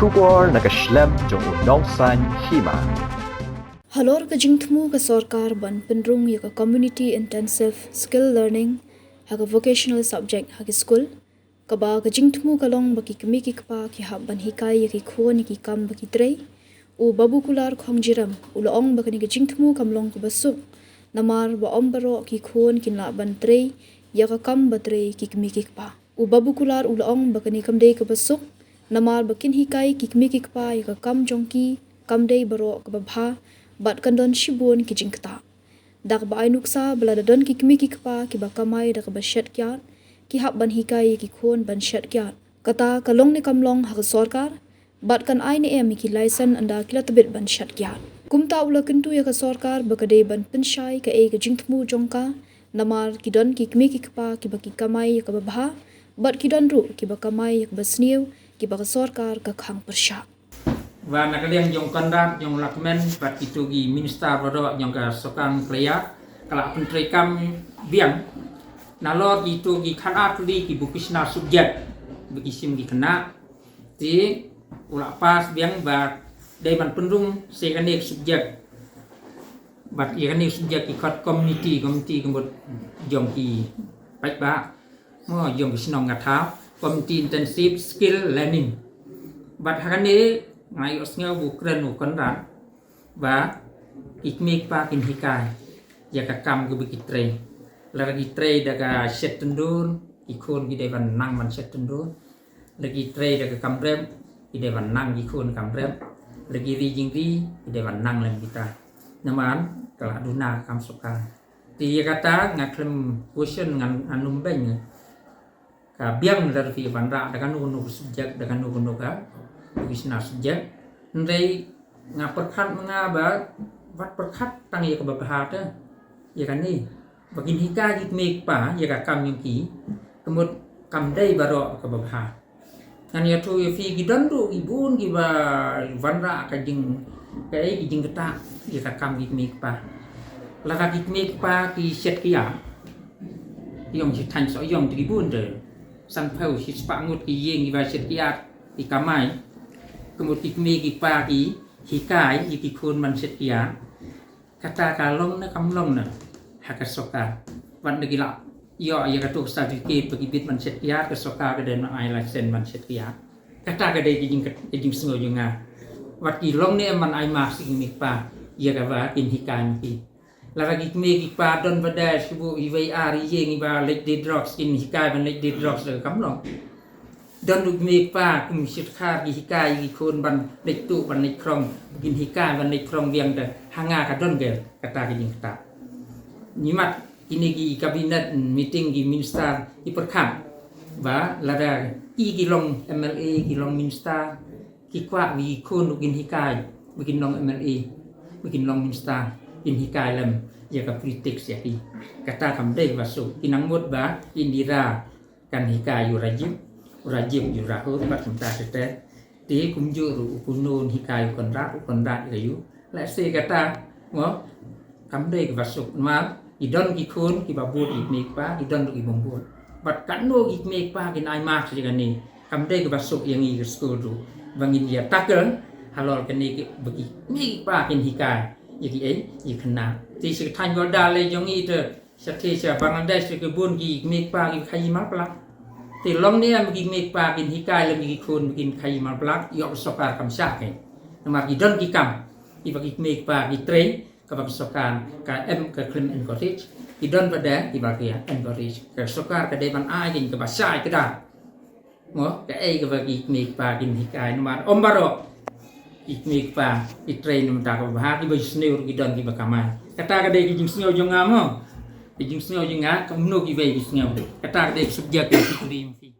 Shubor nakaslem jong unongsan Hima. Halor ka jingthmu ka sarkar ban penrung ya ka community intensive skill learning ha ka vocational subject ha ki school Kaba ka jingthmu ka long baki Kmie ki kpa ki hab ban Hikai ya ki Khun ki kam baki trei u babu kular khong jiram u laong bakani ka jingthmu kam long ka basuk namar ba ombaro ki Khun kin la ban trei ya ka kam batrei ki Kmie ki kpa u babu kular u laong bakani kam dei ka basuk namar bakin Hikai ki Kmie ki kpa ya ka kam jongki kam dei baro ka babha bat kandon shibun ki jingkta dak ba ai nuksa belada don ki Kmie ki kpa ki ba kamai dak ba Shet Kyiad ki hab ban Hikai ki Khun ban Shet Kyiad kata kalong ni kamlong ha sarkar bat kan ai ni em ki license anda kila tabit ban Shet Kyiad kumta ula kentu ya ka sarkar bakade ban penshai ka e ka jingthmu jongka namar ki don ki Kmie ki kpa ki ba ki kamai ka babha bat ki don ru ki ba kamai ka basniu ki ba ka sarkar ka khang persha và nak liang jong kandat jong lakmen pat itu gi minister baro jong ka sokan Kyiad kala penteri kam biang nalor itu gi khanat li ki bukisna subjek bagi sim gi kena ti ula pas biang ba dai man pendung sekane subjek bat ikane subjek ki khat community kembut jong ki pai ba mo jong bisnong ngatha community intensive skill learning bat hakane ngai osngau bukren ukon ran ba Kmie pa kin Hikai ya ka kam ke begitre lagi tre daga Shet tendun ikon ki devan nang man Shet tendun lagi tre daga kamrem ki devan nang ikon kamrem lagi ri jingri ki devan nang lem kita naman kala duna kam soka ti kata ngaklem question ngan anum beng ka biang dar fi bandra daga nu subjek daga nu ka bisna subjek ndai nga perkhat nga ba wat perkhat tang ye ka babha ta ye kan ni bagin Hikai ki Kmie pa ye ka kam yang ki kemut kam dai baro ka babha kan ya tu ye fi ki dandu ki bun ki ba vanra ka jing ka ai ki jing ta ye ka kam ki Kmie pa la ka ki Kmie pa ki Shet Kyiad yong si than so yong ti bun de san phau si spa ngut ki yeng ki ba Shet Kyiad ki kamai kemut ki Kmie ki pa ki Hikai ki Khun man Shet Kyiad kata kalong na kamlong na hakasoka wan nagila yo ya katuk certificate bagi bit man Shet Kyiad kasoka ka den ai license man Shet Kyiad kata ka dei jing sngo junga wat ki long ne man ai ma sing mi pa ya ka ba kin Hikai ki la ka Kmie ki pa don bada sibu i vai ari ye ngi ba lek de Drok kin Hikai ban lek de Drok ka kamlong don Kmie pa kum Shet Kyiad ki Hikai ki Khun ban lek tu ban lek krong kin Hikai ban lek krong viang de hanga ka don gel kata ki jing kata nyimat kini ki kabinet meeting ki minister ki perkham ba lada ki long MLA ki long minister ki kwa wi Khun kin Hikai bikin long MLA bikin long minister kin Hikai lem ya ka politik sia ki kata kam dei basu kinang mut ba indira kan Hikai yu rajim yu rahur ba kita tete ti kumju ru kunun Hikai kon rat yu la se kata ngo kam dei basu ma idon ki Khun ki babut ki Kmie pa idon ki bombut bat kanno ki Kmie pa kin ai mak sigan ni kam dei ka basuk yang i school tu bangin dia takel halol kan ni bagi Kmie pa kin Hikai yaki ai yi khna ti se than gol da le jong i te sathe sa Bangladesh ke bun ki Kmie pa ki Khayima plak ti long ni am ki Kmie pa kin Hikai le ki Khun kin Khayima plak yo sokar kam sa ke namar idon ki kam i bagi Kmie pa ki train ka sokan ka em ka klim encourage idon pada ibagia encourage ka sokar ka deban ai kin ka basai ka da mo ka ai ka bagi Kmie pa kin Hikai nomar ombaro Kmie pa i train nom ta ka ba ki ba sneu ki don ki ba kamai kata ka de ki jing sneu jong ngamo ki jing sneu jing nga ka mno ki ve ki sneu kata ka de subjek ki